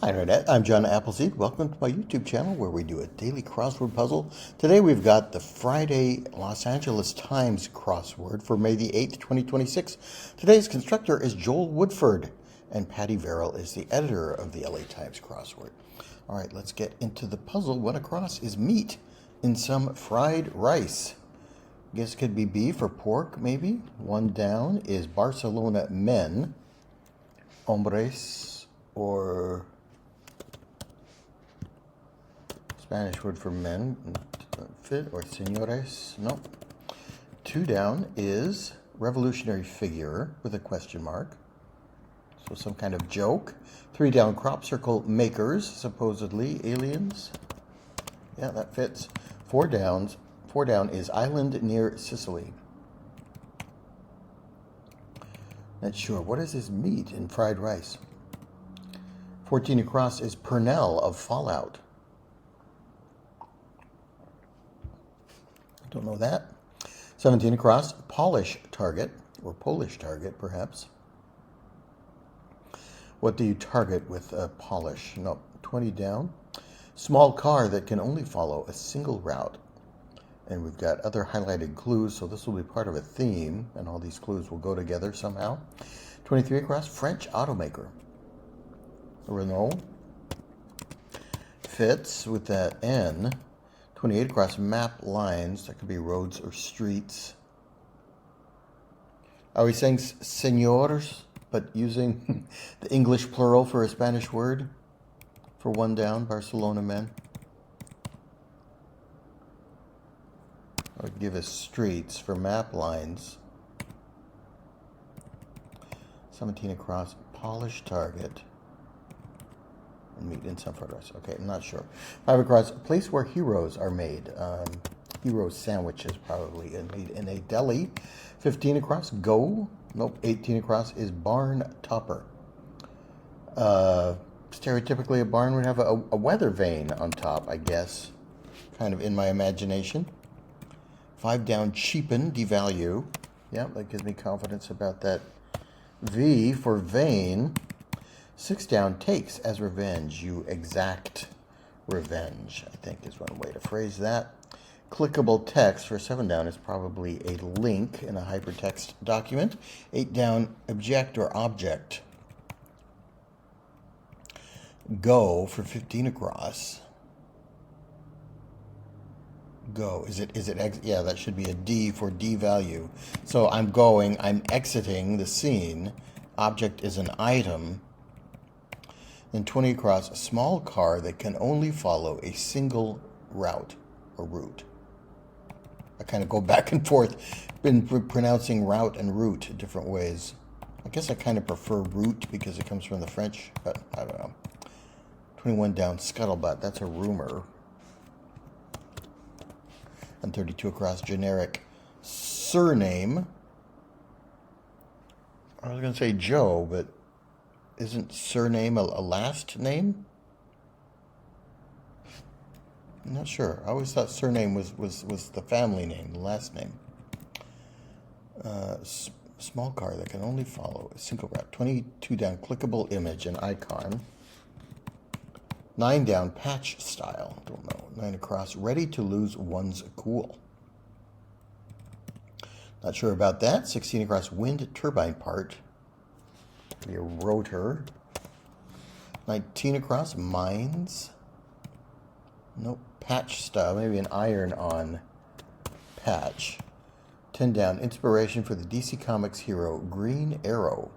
Hi Internet, I'm John Appleseed. Welcome to my YouTube channel where we do a daily crossword puzzle. Today we've got the Friday Los Angeles Times crossword for May the 8th, 2026. Today's constructor is Joel Woodford, and Patty Verrill is the editor of the LA Times crossword. All right, let's get into the puzzle. One across is meat in some fried rice. Guess it could be beef or pork, maybe. One down is Barcelona men, hombres, or Spanish word for men, fit, or señores, no. Two down is revolutionary figure with a question mark, so some kind of joke. Three down, crop circle makers, supposedly aliens. Yeah, that fits. Four down is island near Sicily. Not sure. What is this meat in fried rice? 14 across is Purnell of Fallout. Don't know that. 17 across, Polish target, or Polish target, perhaps. What do you target with polish? No, 20 down. Small car that can only follow a single route. And we've got other highlighted clues, so this will be part of a theme, and all these clues will go together somehow. 23 across, French automaker. Renault. Fits with that N. 28 across, map lines. That could be roads or streets. Are we saying señores, but using the English plural for a Spanish word? For one down, Barcelona men. I would give us streets for map lines. 17 across, Polish target. And meat in some photos. Okay, I'm not sure. 5 across, place where heroes are made. Hero sandwiches probably made in a deli. 15 across, go. Nope. 18 across is barn topper. Stereotypically, a barn would have a weather vane on top, I guess. Kind of in my imagination. 5 down, cheapen, devalue. Yeah, that gives me confidence about that. V for vain. 6 down, takes as revenge. You exact revenge, I think is one way to phrase that. Clickable text for 7 down is probably a link in a hypertext document. 8 down, object or object. Go for 15 across. Go. Is it yeah, that should be a D for devalue. So I'm going, I'm exiting the scene. Object is an item. Then 20 across, a small car that can only follow a single route or route. I kind of go back and forth, been pronouncing route and route different ways. I guess I kind of prefer route because it comes from the French, but I don't know. 21 down, scuttlebutt, that's a rumor. And 32 across, generic surname. I was going to say Joe, but isn't surname a last name? I'm not sure. I always thought surname was the family name, the last name. Small car that can only follow a single route. 22 down, clickable image, an icon. 9 down, patch style. Don't know. 9 across, ready to lose one's cool. Not sure about that. 16 across, wind turbine part. Be a rotor. 19 across, mines. Nope. Patch style, maybe an iron-on patch. 10 down, inspiration for the DC Comics hero Green Arrow.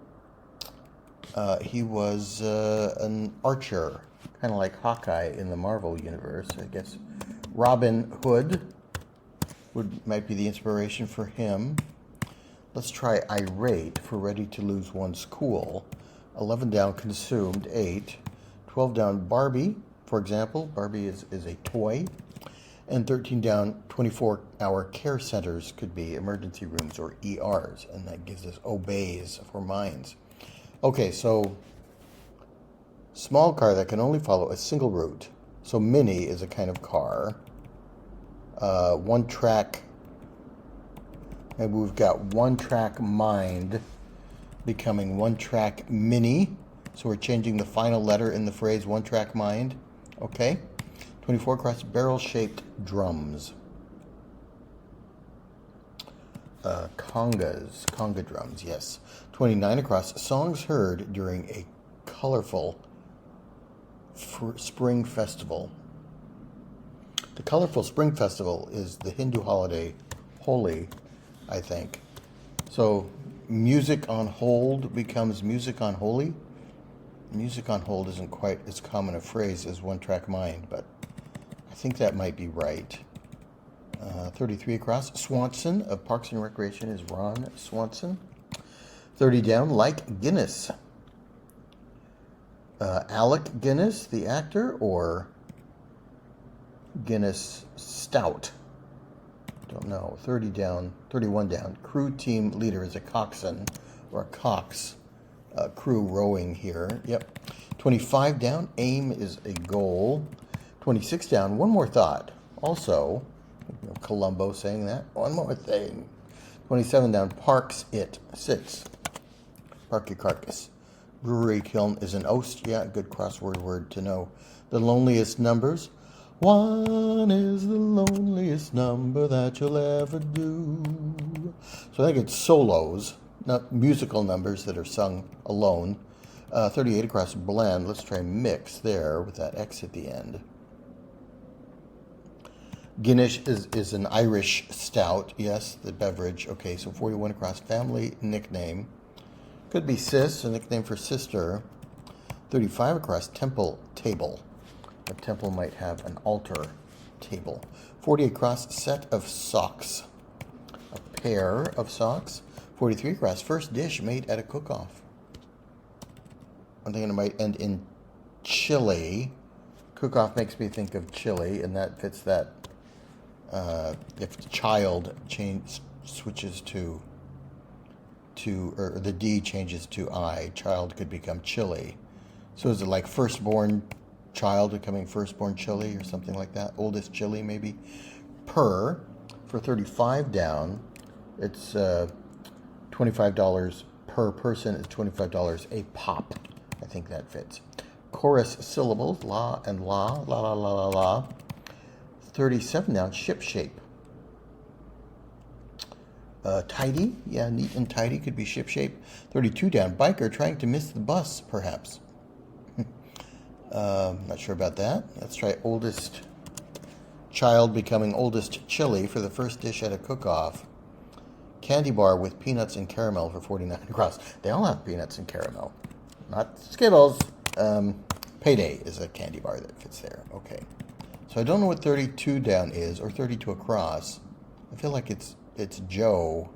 He was an archer, kind of like Hawkeye in the Marvel universe. I guess Robin Hood might be the inspiration for him. Let's try irate for ready to lose one's cool. 11 down, consumed. 8. 12 down, Barbie, for example. Barbie is a toy. And 13 down, 24-hour care centers could be emergency rooms or ERs. And that gives us obeys for mines. Okay, so small car that can only follow a single route. So mini is a kind of car. One track. Maybe we've got one track mind becoming one track mini. So we're changing the final letter in the phrase one track mind. Okay. 24 across, barrel-shaped drums. Conga drums, yes. 29 across, songs heard during a colorful spring festival. The colorful spring festival is the Hindu holiday Holi, I think. So music on hold becomes music on Holi. Music on hold isn't quite as common a phrase as one track mind, but I think that might be right. 33 across, Swanson of Parks and Recreation is Ron Swanson. 30 down, like Guinness. Alec Guinness, the actor, or Guinness Stout? Don't know. 30 down, 31 down. Crew team leader is a coxswain or a cox. Crew rowing here. Yep. 25 down, aim is a goal. 26 down, one more thought. Also, Columbo saying that. One more thing. 27 down, parks it sits. Park your carcass. Brewery kiln is an oast. Yeah, good crossword word to know. The loneliest numbers. One is the loneliest number that you'll ever do. So I think it's solos, not musical numbers that are sung alone. 38 across, blend. Let's try mix there with that X at the end. Guinness is an Irish stout. Yes, the beverage. Okay, so 41 across, family nickname. Could be sis, a nickname for sister. 35 across, temple table. A temple might have an altar table. 40 across, set of socks. A pair of socks. 43 across, first dish made at a cook-off. I'm thinking it might end in chili. Cook-off makes me think of chili, and that fits that. If the child switches to or the D changes to I, child could become chili. So is it like firstborn child becoming firstborn chili or something like that? Oldest chili maybe? Per, for 35 down, it's $25 per person. It's $25 a pop. I think that fits. Chorus syllables, la and la, la la la la la. 37 down, ship shape. Tidy, yeah, neat and tidy could be ship shape. 32 down, biker trying to miss the bus, perhaps. Not sure about that. Let's try oldest child becoming oldest chili for the first dish at a cook-off. Candy bar with peanuts and caramel for 49 across. They all have peanuts and caramel, not Skittles. Payday is a candy bar that fits there. Okay. So I don't know what 32 down is, or 32 across. I feel like it's Joe.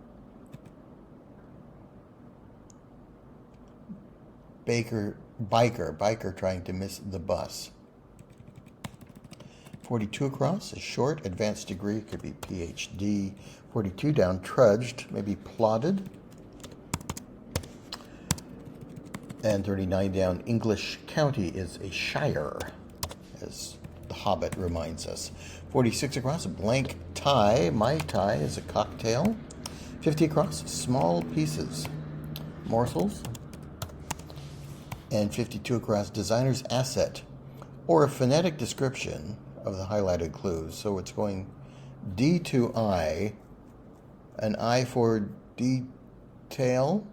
Biker trying to miss the bus. 42 across is short, advanced degree, could be PhD. 42 down, trudged, maybe plodded. And 39 down, English county is a shire, as The Hobbit reminds us. 46 across, blank tie. Mai Tai is a cocktail. 50 across, small pieces, morsels. And 52 across, designer's asset, or a phonetic description of the highlighted clues. So it's going D to I, an I for detail.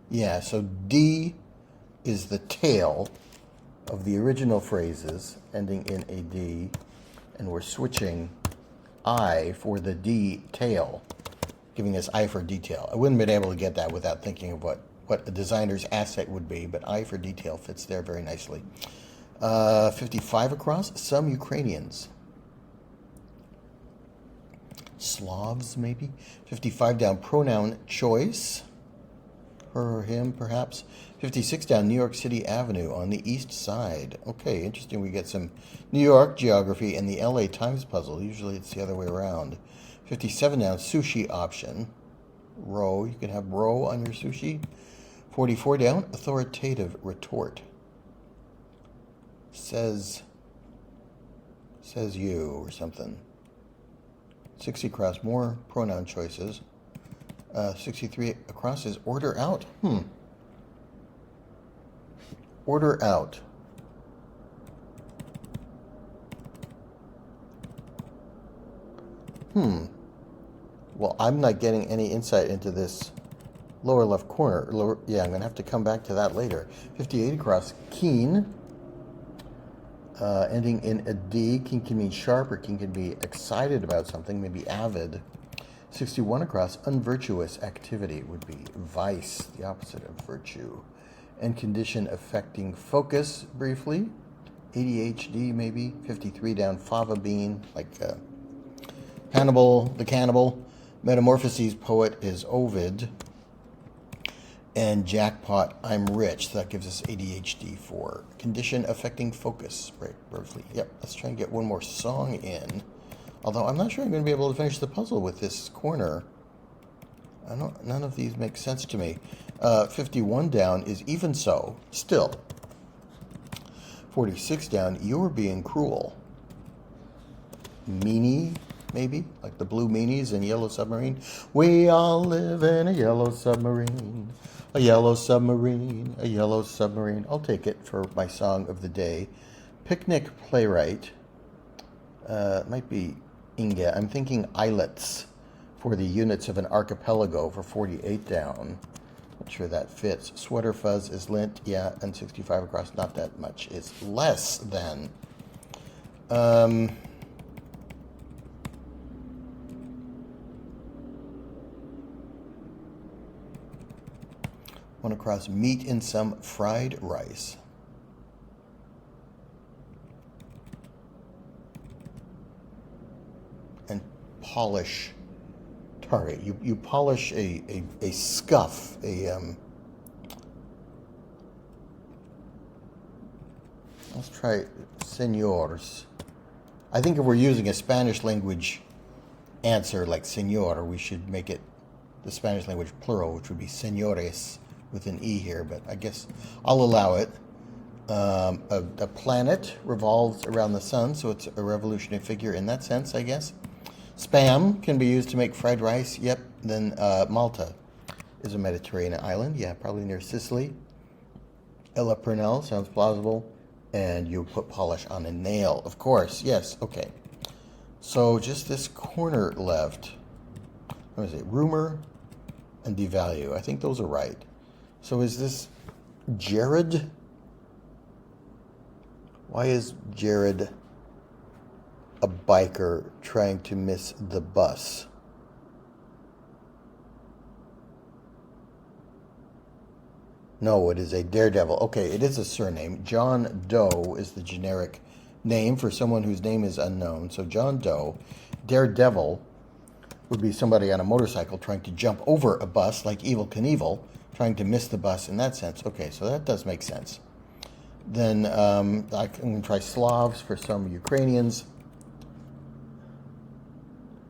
Yeah, so D is the tail of the original phrases ending in a D, and we're switching I for the detail, giving us I for detail. I wouldn't have been able to get that without thinking of what a designer's asset would be, but I for detail fits there very nicely. 55 across, some Ukrainians. Slavs, maybe? 55 down, pronoun choice. Her or him, perhaps. 56 down, New York City Avenue on the east side. Okay, interesting. We get some New York geography and the LA Times puzzle. Usually it's the other way around. 57 down, sushi option. Roe, you can have roe on your sushi. 44 down, authoritative retort. Says you or something. 60 across, more pronoun choices. 63 across is order out. Order out. Well, I'm not getting any insight into this lower left corner. Yeah, I'm going to have to come back to that later. 58 across, keen. Ending in a D. Keen can mean sharp, or keen can be excited about something, maybe avid. 61 across, unvirtuous activity would be vice, the opposite of virtue. And condition affecting focus, briefly. ADHD, maybe. 53 down, fava bean, like Hannibal the Cannibal. Metamorphoses poet is Ovid. And jackpot, I'm rich. That gives us ADHD for condition affecting focus, right, briefly. Yep, let's try and get one more song in. Although I'm not sure I'm going to be able to finish the puzzle with this corner. None of these make sense to me. 51 down is even so, still. 46 down, you're being cruel. Meanie, maybe, like the blue meanies in Yellow Submarine. We all live in a yellow submarine. A yellow submarine, a yellow submarine. I'll take it for my song of the day. Picnic playwright. Might be Inga. I'm thinking islets for the units of an archipelago for 48 down. Not sure that fits. Sweater fuzz is lint. Yeah, and 65 across. Not that much. It's less than. One across, meat in some fried rice. And polish target. You polish a scuff, let's try senors. I think if we're using a Spanish language answer like senor, we should make it the Spanish language plural, which would be señores with an E here, but I guess I'll allow it. A planet revolves around the sun, so it's a revolutionary figure in that sense, I guess. Spam can be used to make fried rice. Yep. Then Malta is a Mediterranean island. Yeah, probably near Sicily. Ella Purnell sounds plausible. And you put polish on a nail, of course. Yes, okay. So just this corner left. What is it? Rumor and devalue. I think those are right. So is this Jared? Why is Jared a biker trying to miss the bus? No, it is a daredevil. Okay, it is a surname. John Doe is the generic name for someone whose name is unknown. So John Doe. Daredevil would be somebody on a motorcycle trying to jump over a bus, like Evel Knievel, trying to miss the bus in that sense. Okay, so that does make sense. Then I'm going to try Slavs for some Ukrainians.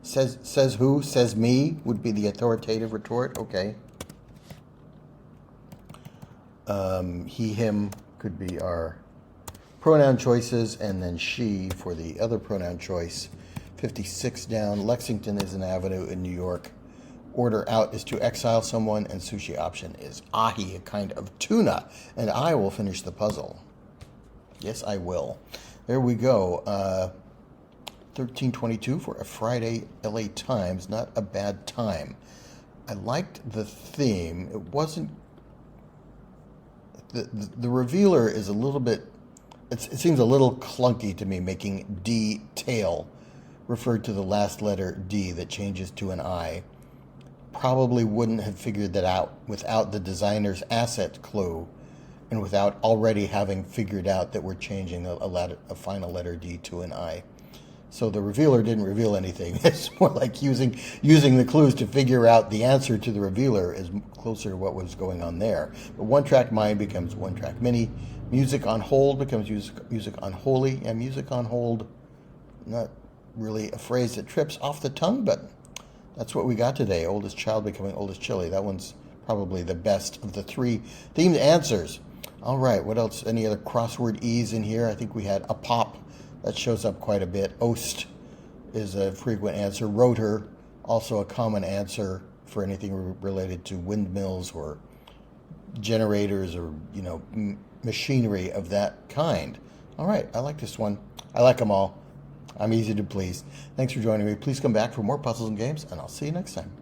Says who? Says me would be the authoritative retort. Okay. He, him could be our pronoun choices, and then she for the other pronoun choice. 56 down. Lexington is an avenue in New York. Order out is to exile someone, and sushi option is ahi, a kind of tuna. And I will finish the puzzle. Yes, I will. There we go. 1322 for a Friday LA Times. Not a bad time. I liked the theme. It wasn't... The revealer is a little bit... It seems a little clunky to me, making D tail referred to the last letter D that changes to an I. Probably wouldn't have figured that out without the designer's asset clue and without already having figured out that we're changing a final letter D to an I. So the revealer didn't reveal anything. It's more like using the clues to figure out the answer to the revealer is closer to what was going on there. But one-track mind becomes one-track mini. Music on hold becomes music unholy. And music on hold, not really a phrase that trips off the tongue, but that's what we got today. Oldest child becoming oldest chili. That one's probably the best of the three themed answers. All right, what else? Any other crossword E's in here? I think we had a pop. That shows up quite a bit. Oast is a frequent answer. Rotor, also a common answer for anything related to windmills or generators or, machinery of that kind. All right, I like this one. I like them all. I'm easy to please. Thanks for joining me. Please come back for more puzzles and games, and I'll see you next time.